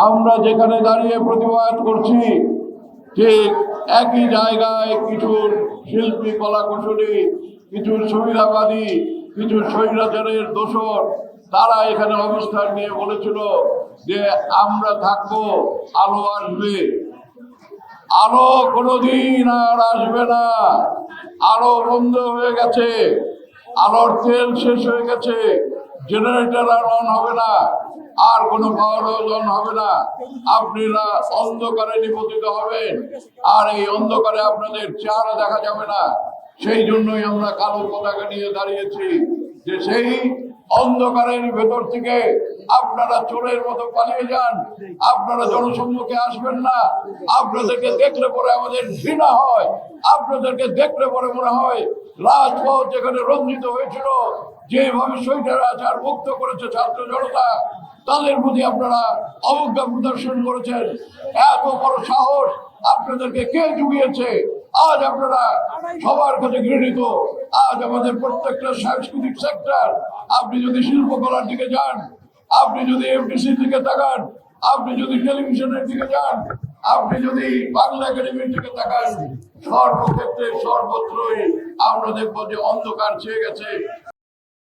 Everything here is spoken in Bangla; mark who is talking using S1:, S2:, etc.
S1: আমরা যেখানে দাঁড়িয়ে প্রতিবাদ করছি ঠিক একই জায়গায় কিছু শিল্পী কলা কুশলী, কিছু সুবিধাবাদী, কিছু স্বৈরাচারের দোসর তারা এখানে অবস্থান নিয়ে বলেছিল যে আমরা থাকবো, আলো আসবে। আলো কোনোদিন আর আসবে না। আলো বন্ধ হয়ে গেছে, আলোর তেল শেষ হয়ে গেছে, জেনারেটর আর অন হবে না, আর কোনো পাওয়ার অন হবে না। আপনারা অন্ধকারে নিপতিত হবেন, আর এই অন্ধকারে আপনাদের চেহারা দেখা যাবে না। সেই জন্যই আমরা কালো পতাকা নিয়ে দাঁড়িয়েছি যে সেই অন্ধকারের ভেতর থেকে আপনারা চোরের মতো পালিয়ে যান, আপনারা জনসম্মুখে আসবেন না। আপনাদেরকে দেখলে পরে আমাদের ঘৃণা হয়, আপনাদেরকে দেখলে পরে মনে হয় রাজপথ যেখানে রঞ্জিত হয়েছিল, যেভাবে স্বৈরাচার মুক্ত করেছে ছাত্র জনতা, তাদের প্রতি আপনারা অবজ্ঞা প্রদর্শন করেছেন। এত বড় সাহস আপনাদেরকে কে জুগিয়েছে? আজ আপনারা সবার কাছে ঘৃণিত। আজ আমাদের প্রত্যেকটা সাংস্কৃতিক সেক্টর, আপনি যদি শিল্পকলার দিকে যান, আপনি যদি এফডিসির দিকে তাকান, আপনি যদি টেলিভিশনের দিকে যান, আপনি যদি বাংলা একাডেমির দিকে তাকান, সর্বক্ষেত্রে সর্বত্রই আমরা দেখবো যে অন্ধকার ছেয়ে গেছে।